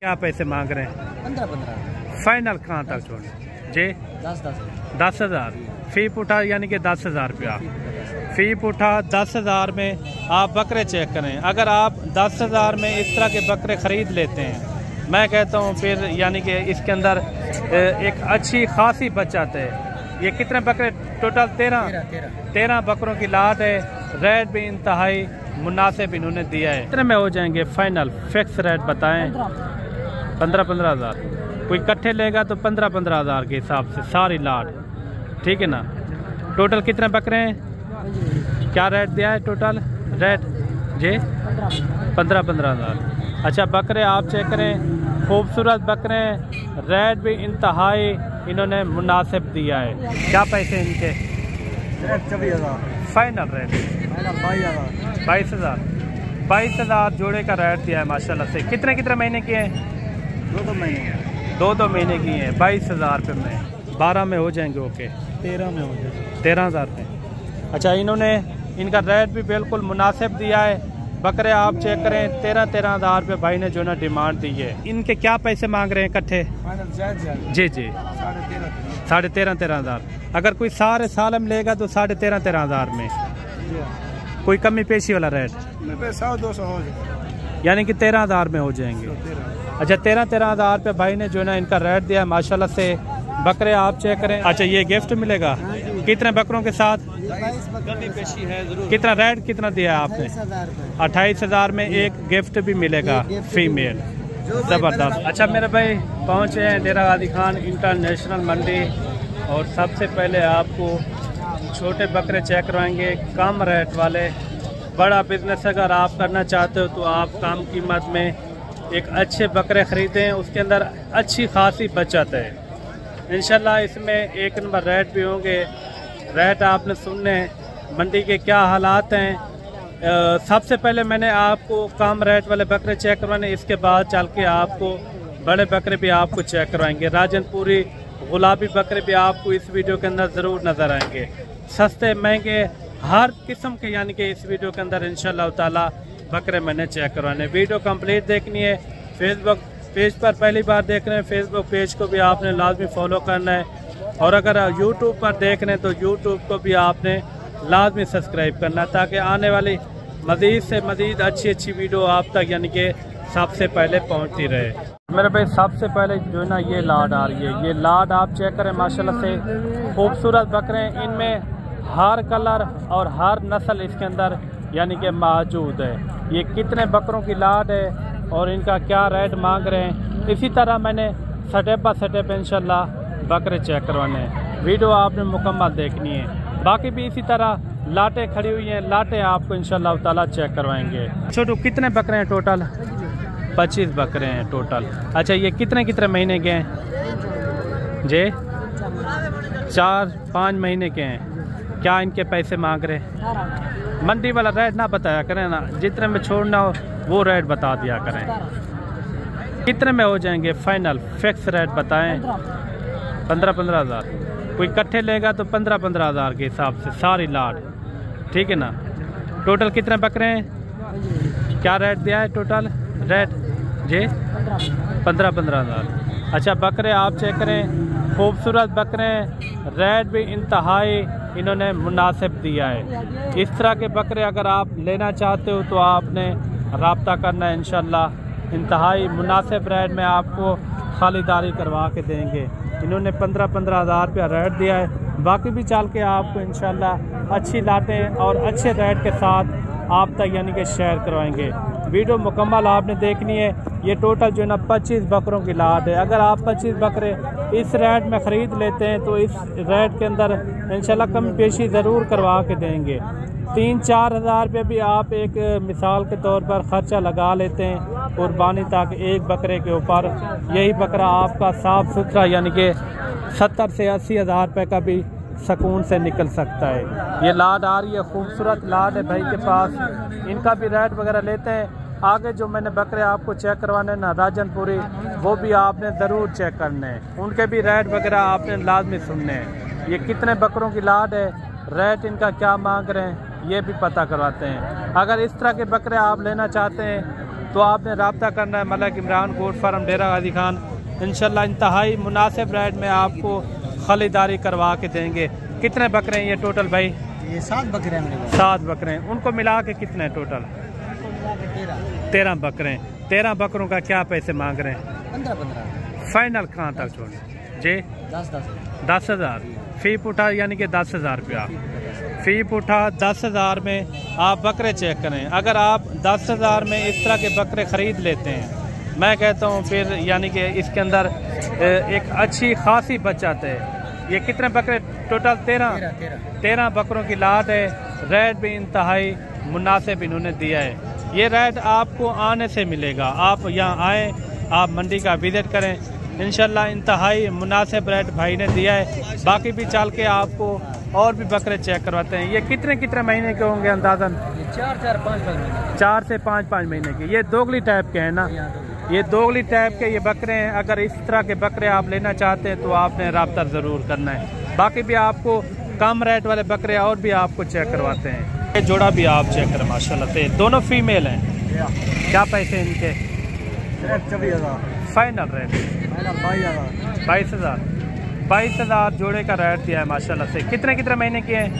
क्या पैसे मांग रहे हैं? 15-15। फाइनल कहाँ तक छोड़े जी? 10,000 फी उठा, यानी कि 10,000 रुपया फी उठा। 10,000 में आप बकरे चेक करें। अगर आप 10,000 में इस तरह के बकरे ख़रीद लेते हैं, मैं कहता हूँ फिर यानी कि इसके अंदर एक अच्छी खासी बचत है। ये कितने बकरे टोटल? 13 बकरों की लाट है। रेट भी इंतहाई मुनासिब इन्होंने दिया है। कितने में हो जाएंगे फाइनल? फिक्स रेट बताएं। 15,000। कोई इकट्ठे लेगा तो 15,000 के हिसाब से सारी लाट, ठीक है ना। टोटल कितने बकरे हैं? क्या रेट दिया है टोटल रेट जी? 15,000। अच्छा, बकरे आप चेक करें, खूबसूरत बकरे, रेट भी इंतहाई इन्होंने मुनासिब दिया है। क्या पैसे इनके? 24,000 फाइनल रेट 22,000 जोड़े का रेट दिया है माशाल्लाह से। कितने महीने के हैं? 2 महीने। 2 महीने की हैं। 22,000 रुपये में 12 में हो जाएंगे। ओके, 13 में हो जाएंगे। 13,000 रुपये। अच्छा, इन्होंने इनका रेट भी बिल्कुल मुनासिब दिया है। बकरे आप चेक करें, 13,000 रुपये भाई ने जो ना डिमांड दी है। इनके क्या पैसे मांग रहे हैं इकट्ठे? जी 13,500। अगर कोई सारे साल में लेगा तो 13,500 में कोई कमी पेशी वाला रेट? 100-200 हो जाए, यानी कि 13,000 में हो जाएंगे। अच्छा, 13,000 रुपये भाई ने जो ना इनका रेट दिया है माशाल्लाह से। बकरे आप चेक करें। अच्छा, ये गिफ्ट मिलेगा कितने बकरों के साथ? कमी पेशी है जरूर। कितना रेट कितना दिया है आपने? 28,000 में एक गिफ्ट भी मिलेगा फीमेल। ज़बरदस्त। अच्छा मेरे भाई पहुँचे हैं डेरा गाजी खान इंटरनेशनल मंडी, और सबसे पहले आपको छोटे बकरे चेक करवाएंगे, कम रेट वाले। बड़ा बिजनेस अगर आप करना चाहते हो तो आप कम कीमत में एक अच्छे बकरे ख़रीदें, उसके अंदर अच्छी खासी बचत है इंशाल्लाह। इसमें एक नंबर रेट भी होंगे। रेट आपने सुनने मंडी के क्या हालात हैं। सबसे पहले मैंने आपको कम रेट वाले बकरे चेक करवाने, इसके बाद चल के आपको बड़े बकरे भी आपको चेक करवाएंगे। राजनपुरी गुलाबी बकरे भी आपको इस वीडियो के अंदर ज़रूर नज़र आएंगे। सस्ते महंगे हर किस्म के, यानी कि इस वीडियो के अंदर इंशाल्लाह ताला बकरे मैंने चेक करवाने। वीडियो कंप्लीट देखनी है। फेसबुक पेज पर पहली बार देख रहे हैं, फेसबुक पेज को भी आपने लाजमी फॉलो करना है, और अगर यूट्यूब पर देख रहे हैं तो यूट्यूब को भी आपने लाजमी सब्सक्राइब करना है, ताकि आने वाली मज़ीद से मज़ीद अच्छी वीडियो आप तक यानी कि सबसे पहले पहुंचती रहे। मेरे भाई सबसे पहले जो है ना ये लाट आ रही है। ये लाट आप चेक करें माशाल्लाह से, खूबसूरत बकरे। इनमें हर कलर और हर नस्ल इसके अंदर यानी कि मौजूद है। ये कितने बकरों की लाट है और इनका क्या रेट मांग रहे हैं, इसी तरह मैंने स्टेप बाय स्टेप इंशाल्लाह बकरे चेक करवाने हैं। वीडियो आपने मुकम्मल देखनी है। बाकी भी इसी तरह लाटें खड़ी हुई हैं, लाटें आपको इंशाल्लाह ताला चेक करवाएंगे। छोटू कितने बकरे हैं टोटल? 25 बकरे हैं टोटल। अच्छा, ये कितने महीने के हैं जी? 4-5 महीने के हैं। क्या इनके पैसे मांग रहे हैं? मंडी वाला रेट ना बताया करें ना, जितने में छोड़ना हो वो रेट बता दिया करें। कितने में हो जाएंगे फाइनल? फिक्स रेट बताएं। 15,000। कोई इकट्ठे लेगा तो 15,000 के हिसाब से सारी लाट, ठीक है ना। टोटल कितने बकरे हैं? क्या रेट दिया है टोटल रेट जी? 15,000। अच्छा, बकरे आप चेक करें, खूबसूरत बकरे, रेट भी इंतहाई इन्होंने मुनासिब दिया है। इस तरह के बकरे अगर आप लेना चाहते हो तो आपने रब्ता करना है। इंशाल्लाह इंतहाई मुनासिब रेट में आपको खालीदारी करवा के देंगे। इन्होंने 15,000 रुपया रेट दिया है। बाकी भी चल के आपको इंशाल्लाह अच्छी लाटें और अच्छे रेट के साथ आप तक यानी कि शेयर करवाएंगे। वीडियो मुकम्मल आपने देखनी है। ये टोटल जो है ना 25 बकरों की लाट है। अगर आप 25 बकरे इस रेट में ख़रीद लेते हैं तो इस रेट के अंदर इंशाल्लाह कम पेशी ज़रूर करवा के देंगे। 3-4 हज़ार रुपये भी आप एक मिसाल के तौर पर ख़र्चा लगा लेते हैं कुर्बानी तक एक बकरे के ऊपर। यही बकरा आपका साफ़ सुथरा यानी कि 70 से 80 हज़ार रुपये का भी सुकून से निकल सकता है। ये लाट आ रही है, खूबसूरत लाट है भाई के पास। इनका भी रेट वगैरह लेते हैं। आगे जो मैंने बकरे आपको चेक करवाने ना राजनपुरी, वो भी आपने ज़रूर चेक करने हैं। उनके भी रेट वगैरह आपने लाजमी सुनने हैं। ये कितने बकरों की लाट है, रेट इनका क्या मांग रहे हैं, ये भी पता करवाते हैं। अगर इस तरह के बकरे आप लेना चाहते हैं तो आपने रब्ता करना है मलिक इमरान गोट फार्म डेरा गाजी खान। इंशाल्लाह इंतहाई मुनासिब रेट में आपको खरीदारी करवा के देंगे। कितने बकरे हैं ये टोटल भाई? ये 7 बकरे हैं। 7 बकरे हैं। उनको मिला के कितने टोटल? 13 बकरे हैं। 13 बकरों का क्या पैसे मांग रहे हैं? 15-15। फाइनल कहाँ तक छोड़े जी? 10,000 फी पुठा, यानी कि 10,000 रुपया फी पुठा। 10,000 में आप बकरे चेक करें। अगर आप 10,000 में इस तरह के बकरे ख़रीद लेते हैं, मैं कहता हूँ फिर यानी कि इसके अंदर एक अच्छी खासी बचत है। ये कितने बकरे टोटल? 13 बकरों की लाट है। रेट भी इंतहाई मुनासिब इन्होंने दिया है। ये रेट आपको आने से मिलेगा। आप यहाँ आएँ, आप मंडी का विज़िट करें, इंशाल्लाह इंतहाई मुनासिब रेट भाई ने दिया है। बाकी भी चल के आपको और भी बकरे चेक करवाते हैं। ये कितने महीने के होंगे अंदाज़न? 4 से 5 महीने के। ये दोगली टाइप के हैं ना? ये दोगली टाइप के ये बकरे हैं। अगर इस तरह के बकरे आप लेना चाहते हैं तो आपने रब्ता ज़रूर करना है। बाकी भी आपको कम रेट वाले बकरे और भी आपको चेक करवाते हैं। ये जोड़ा भी आप चेक करें माशाल्लाह से, दोनों फीमेल हैं। क्या पैसे इनके? 24,000 फाइनल रेट 22,000 जोड़े का रेट दिया है माशाल्लाह से। कितने महीने की हैं?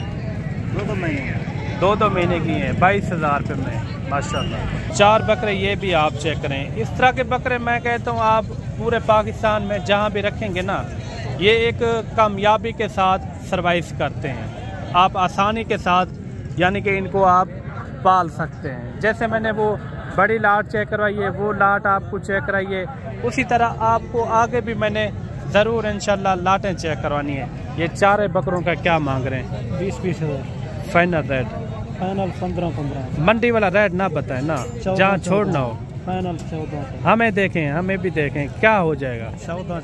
2 महीने। 2 महीने की हैं। 22,000 रुपये में माशाल्लाह। 4 बकरे ये भी आप चेक करें। इस तरह के बकरे मैं कहता हूँ आप पूरे पाकिस्तान में जहाँ भी रखेंगे ना, ये एक कामयाबी के साथ सर्वाइव करते हैं। आप आसानी के साथ यानी कि इनको आप पाल सकते हैं। जैसे मैंने वो बड़ी लाट चेक करवाई है, वो लाट आपको चेक कराइए, उसी तरह आपको आगे भी मैंने ज़रूर इंशाल्लाह लाटें चेक करवानी है। ये 4 बकरों का क्या मांग रहे हैं? 20,000 फाइनल रेट? फाइनल 15-15। मंडी वाला रेट ना बताएं ना, जहाँ छोड़ना हो। फाइनल 14। हमें देखें, हमें भी देखें क्या हो जाएगा। 14।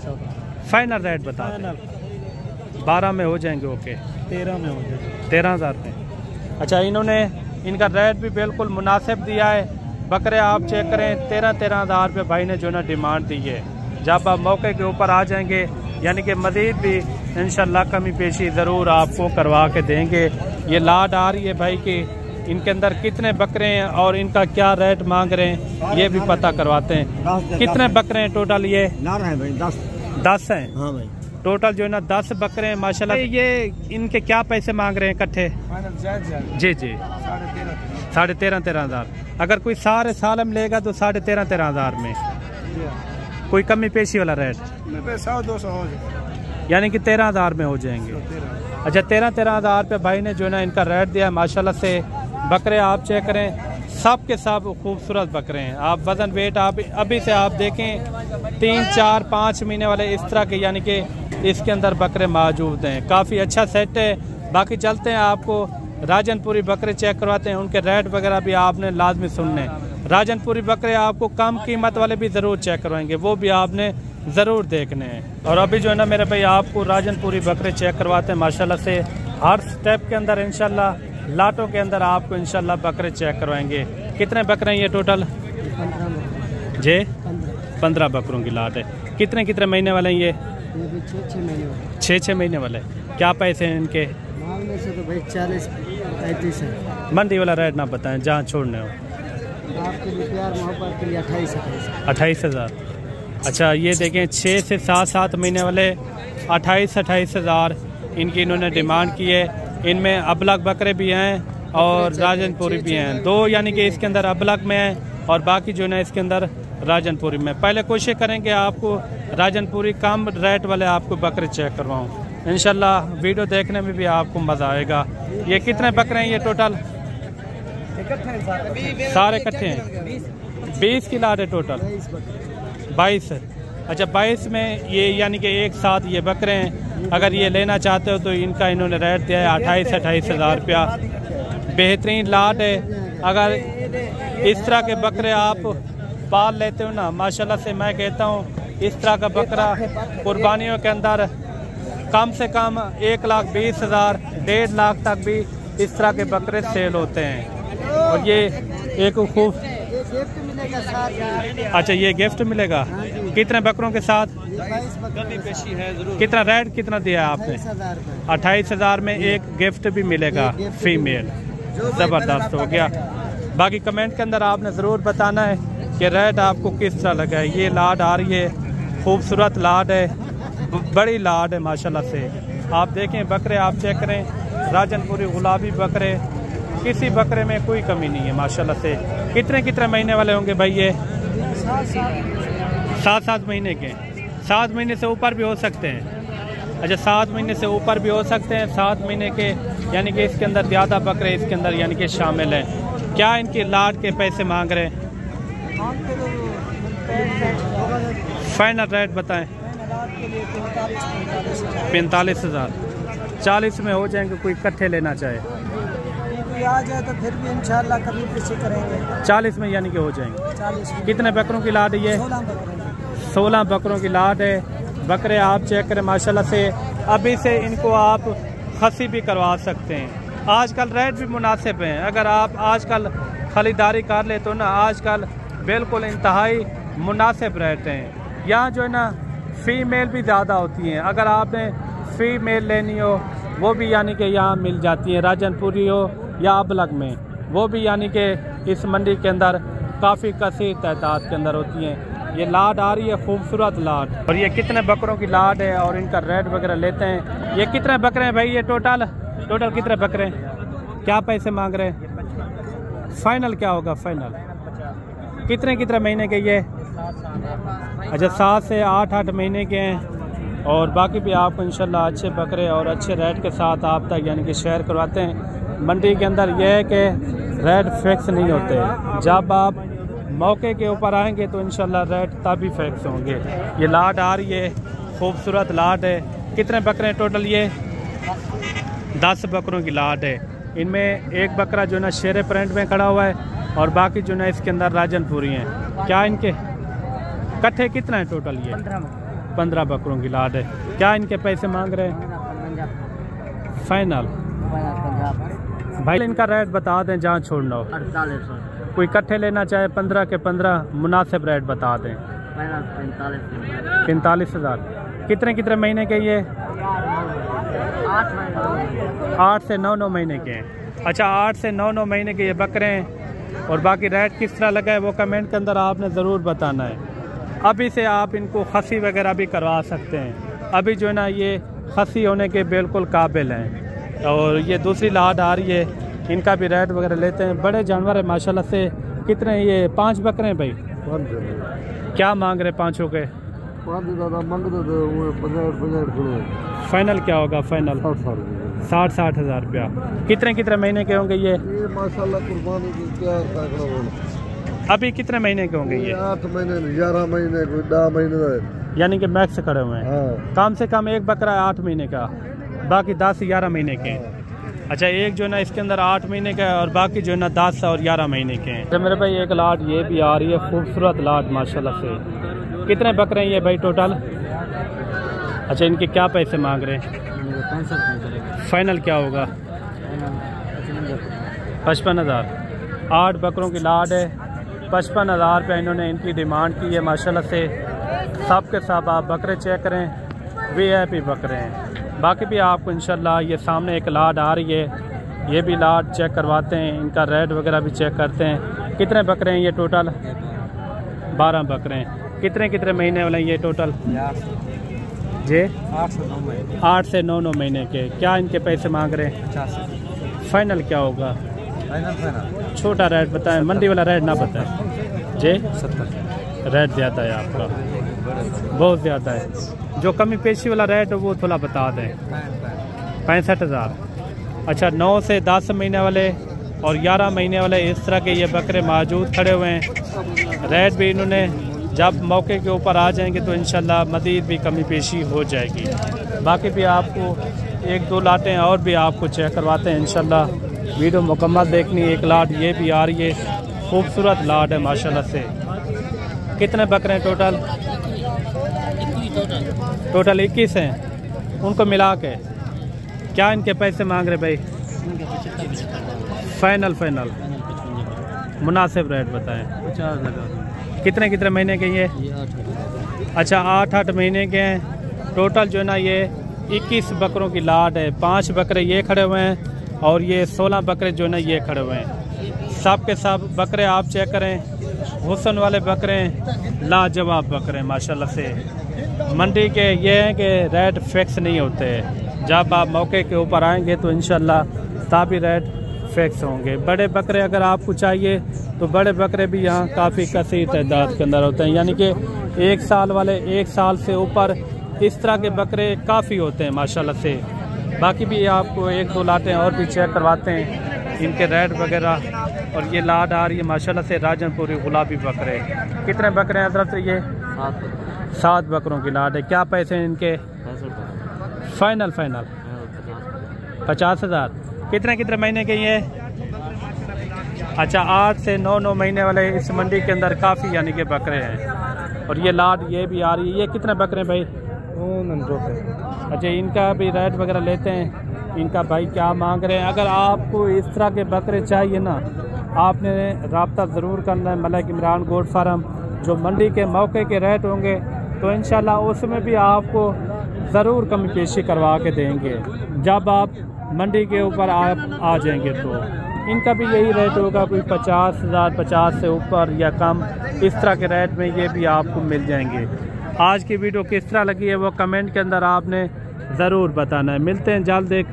फाइनल रेट बता। 12 में हो जाएंगे? ओके 13 में हो जाएगा। 13,000 में। अच्छा, इन्होंने इनका रेट भी बिल्कुल मुनासिब दिया है। बकरे आप चेक करें, 13,000 रुपये भाई ने जो ना डिमांड दी है। जब आप मौके के ऊपर आ जाएंगे यानी कि मज़ीद भी इंशाल्लाह कमी पेशी ज़रूर आपको करवा के देंगे। ये लाट आ रही है भाई की, इनके अंदर कितने बकरे हैं और इनका क्या रेट मांग रहे हैं ये भी पता करवाते हैं। कितने बकरे हैं टोटल? ये 10 हैं। हाँ भाई, टोटल जो है ना 10 बकरे हैं माशाल्लाह। ये इनके क्या पैसे मांग रहे हैं इकट्ठे? जी 13,500। अगर कोई सारे साल में लेगा तो 13,500 में कोई कमी पेशी वाला रेट? 100-200 हो जाए, यानी कि 13,000 में हो जाएंगे। अच्छा, 13,000 रुपये भाई ने जो ना इनका रेट दिया माशाल्लाह से। बकरे आप चेक करें, सब के सब खूबसूरत बकरे हैं। आप वज़न वेट आप अभी से आप देखें, 3, 4, 5 महीने वाले इस तरह के यानी कि इसके अंदर बकरे मौजूद हैं। काफ़ी अच्छा सेट है। बाकी चलते हैं, आपको राजनपुरी बकरे चेक करवाते हैं। उनके रेट वगैरह भी आपने लाजमी सुनने। राजनपुरी बकरे आपको कम कीमत वाले भी ज़रूर चेक करवाएंगे, वो भी आपने ज़रूर देखने हैं। और अभी जो है ना मेरे भाई आपको राजनपुरी बकरे चेक करवाते हैं माशाल्लाह से। हर स्टेप के अंदर इंशाल्लाह लाटों के अंदर आपको इंशाल्लाह बकरे चेक करवाएंगे। कितने बकरे हैं ये टोटल? 15 बकरों की लाट है। कितने महीने वाले हैं ये? 6 महीने वाले। क्या पैसे हैं इनके? से तो भाई 40-35 है। मंडी वाला रेट ना बताएं, जहाँ छोड़ने हो। आपके लिए प्यार मोहब्बत के लिए 28,000। अच्छा, ये देखें 6 से 7 महीने वाले 28,000 इनकी इन्होंने डिमांड की है। इनमें अबलग बकरे भी हैं और राजनपुरी भी हैं। 2 यानी कि इसके अंदर अबलग में हैं और बाकी जो है इसके अंदर राजनपुरी में। पहले कोशिश करेंगे आपको राजनपुरी कम रेट वाले आपको बकरे चेक करवाऊँ। इंशाल्लाह वीडियो देखने में भी आपको मज़ा आएगा। ये कितने बकरे हैं ये टोटल? सारे इकट्ठे हैं। 20 की लाट है टोटल। 22। अच्छा, 22 में ये यानी कि एक साथ ये बकरे हैं। अगर ये लेना चाहते हो तो इनका इन्होंने रेट दिया है 28,000 रुपया। बेहतरीन लाट है। अगर इस तरह के बकरे आप पाल लेते हो ना माशाल्लाह से, मैं कहता हूँ इस तरह का बकरा कुर्बानियों के अंदर कम से कम 1,20,000 1.5 लाख तक भी इस तरह के बकरे सेल होते हैं। और ये एक खूब अच्छा, ये गिफ्ट मिलेगा कितने बकरों के साथ? कितना रेट कितना दिया है आपने? 28,000 में एक गिफ्ट भी मिलेगा फीमेल। ज़बरदस्त हो गया। बाकी कमेंट के अंदर आपने ज़रूर बताना है कि रेट आपको किस तरह लगा है। ये लाड आ रही है, खूबसूरत लाड है, बड़ी लाड है माशाल्लाह से। आप देखें बकरे, आप चेक करें, राजनपुरी गुलाबी बकरे, किसी बकरे में कोई कमी नहीं है माशाल्लाह से। कितने कितने महीने वाले होंगे भाई ये? 7 महीने के। 7 महीने से ऊपर भी हो सकते हैं। अच्छा, 7 महीने से ऊपर भी हो सकते हैं। 7 महीने के यानी कि इसके अंदर ज़्यादा बकरे इसके अंदर यानी कि शामिल हैं। क्या इनकी लाड के पैसे मांग रहे हैं? फाइनल रेट बताएं। 45,000। 40 में हो जाएंगे, कोई इकट्ठे लेना चाहे आ जाए तो फिर भी इंशाल्लाह कभी पीछे करेंगे। 40 में यानी कि हो जाएंगे। 40 में। कितने बकरों की लाड है ये? 16 बकरों की लाड है। बकरे आप चेक करें माशाल्लाह से। अभी से इनको आप खसी भी करवा सकते हैं। आजकल रेट भी मुनासिब हैं। अगर आप आजकल ख़रीदारी कर ले तो ना आजकल बिल्कुल इंतहाई मुनासिब रेट हैं। यहाँ जो है ना फ़ीमेल भी ज़्यादा होती हैं। अगर आपने फ़ीमेल लेनी हो वो भी यानी कि यहाँ मिल जाती है, राजनपुरी हो या अबलग में, वो भी यानी कि इस मंडी के अंदर काफ़ी कसीर तादाद के अंदर होती हैं। ये लाड आ रही है, खूबसूरत लाड। और ये कितने बकरों की लाड है और इनका रेट वगैरह लेते हैं। ये कितने बकरे हैं भाई? ये टोटल कितने बकरे हैं? क्या पैसे मांग रहे हैं? फाइनल क्या होगा? फाइनल कितने महीने के ये? अच्छा, 7 से 8 महीने के हैं। और बाकी भी आपको इंशाल्लाह अच्छे बकरे और अच्छे रेट के साथ आप तक यानी कि शेयर करवाते हैं। मंडी के अंदर यह है कि रेट फिक्स नहीं होते। जब आप मौके के ऊपर आएंगे तो इंशाल्लाह रेट तभी फिक्स होंगे। ये लाड आ रही है, खूबसूरत लाड है। कितने बकरे हैं टोटल ये? 10 बकरों की लाड है। इनमें एक बकरा जो है ना शेरे प्रिंट में खड़ा हुआ है और बाकी जो है ना इसके अंदर राजनपुरी हैं। क्या इनके इकट्ठे कितना है टोटल ये? 15 बकरों की लाड है। क्या इनके पैसे मांग रहे हैं? फाइनल भाई इनका रेट बता दें जहाँ छोड़ना हो। 4800। कोई इकट्ठे लेना चाहे 15 के 15 मुनासिब रेट बता दें। 45,000। कितने महीने के ये? 8 से 9 महीने के हैं। अच्छा, 8 से 9 महीने के ये बकरे हैं। और बाकी रेट किस तरह लगा है वो कमेंट के अंदर आपने ज़रूर बताना है। अभी से आप इनको खसी वगैरह भी करवा सकते हैं। अभी जो है ना ये खसी होने के बिल्कुल काबिल हैं। और ये दूसरी लाड आ रही है, इनका भी रेट वगैरह लेते हैं। बड़े जानवर है माशाल्लाह से। कितने ये? 5 बकरे हैं भाई। क्या मांग रहे पाँचों के? फाइनल क्या होगा? फाइनल 60,000 रुपया। कितने महीने के होंगे ये? माशाल्लाह कुर्बानी की क्या। अभी कितने महीने के होंगे ये? 8 महीने 11 महीने 10 महीने यानी कि मैक्स खड़े हुए हैं। कम से कम एक बकरा 8 महीने का, बाकी 10-11 महीने के हैं। अच्छा, एक जो है ना इसके अंदर 8 महीने का है और बाकी जो है ना 10 और 11 महीने के हैं। तो मेरे भाई एक लाट ये भी आ रही है, खूबसूरत लाट माशाल्लाह से। कितने बकरे हैं ये भाई टोटल? अच्छा, इनके क्या पैसे मांग रहे हैं? फाइनल क्या होगा? 55,000। 8 बकरों की लाट है, 55,000 रुपये इन्होंने इनकी डिमांड की है माशाल्लाह से। सब के सब आप बकरे चेक करें, VIP बकरे हैं। बाकी भी आपको इंशाल्लाह ये सामने एक लाड आ रही है, ये भी लाड चेक करवाते हैं, इनका रेट वगैरह भी चेक करते हैं। कितने बकरे हैं ये टोटल? 12 बकरे हैं। कितने महीने वाले हैं ये टोटल? जी 8 से 9 महीने के। क्या इनके पैसे मांग रहे हैं? 50। फाइनल क्या होगा? फाइनल छोटा रेट बताएं, मंडी वाला रेट ना बताएं। जी 70। रेट ज़्यादा है आपका, बहुत ज़्यादा है। जो कमी पेशी वाला रेट है वो थोड़ा बता दें। 65,000। अच्छा, 9 से 10 महीने वाले और 11 महीने वाले इस तरह के ये बकरे मौजूद खड़े हुए हैं। रेट भी इन्होंने जब मौके के ऊपर आ जाएंगे तो इंशाल्लाह मज़ीद भी कमी पेशी हो जाएगी। बाकी भी आपको 1-2 लाटें और भी आपको चेक करवाते हैं इंशाल्लाह। वीडियो मुकम्मल देखनी। एक लाट ये भी आ रही है, खूबसूरत लाट है माशाल्लाह से। कितने बकरे हैं टोटल? टोटल 21 हैं। उनको मिला के क्या इनके पैसे मांग रहे भाई? फाइनल मुनासिब रेट बताएं। 50,000। कितने महीने के ये? अच्छा, 8 महीने के हैं। टोटल जो है ना ये 21 बकरों की लाट है। 5 बकरे ये खड़े हुए हैं और ये 16 बकरे जो है ना ये खड़े हुए हैं। सब के सब बकरे आप चेक करें, हुस्न वाले बकरे लाजवाब बकरे माशाल्लाह से। मंडी के ये हैं कि रेट फिक्स नहीं होते, जब आप मौके के ऊपर आएंगे तो इंशाल्लाह तभी रेट फिक्स होंगे। बड़े बकरे अगर आपको चाहिए तो बड़े बकरे भी यहाँ काफ़ी कसीर तादाद के अंदर होते हैं, यानी कि 1 साल वाले, 1 साल से ऊपर इस तरह के बकरे काफ़ी होते हैं माशाल्लाह से। बाकी भी आपको 1-2 लाटें और भी चेक करवाते हैं, इनके रेट वगैरह। और ये लाट आ रही है माशाल्लाह से राजनपुरी गुलाबी बकरे। कितने बकरे हैं हज़रत? ये 7 बकरों की लाट है। क्या पैसे हैं इनके? फाइनल 50,000। कितने महीने के ये? अच्छा, 8 से 9 महीने वाले इस मंडी के अंदर काफ़ी यानी कि बकरे हैं। और ये लाट ये भी आ रही है। ये कितने बकरे हैं भाई? अच्छा, इनका भी रेट वगैरह लेते हैं, इनका भाई क्या मांग रहे हैं। अगर आपको इस तरह के बकरे चाहिए ना, आपने रब्ता ज़रूर करना है मलिक इमरान गोट फार्म। जो मंडी के मौके के रेट होंगे तो इंशाल्लाह उसमें भी आपको ज़रूर कमी पेशी करवा के देंगे जब आप मंडी के ऊपर आप आ जाएंगे। तो इनका भी यही रेट होगा, कोई 50,000, 50 से ऊपर या कम, इस तरह के रेट में ये भी आपको मिल जाएंगे। आज की वीडियो किस तरह लगी है वो कमेंट के अंदर आपने ज़रूर बताना है। मिलते हैं जल्द एक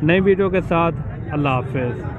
नई वीडियो के साथ। अल्लाह हाफ़िज़।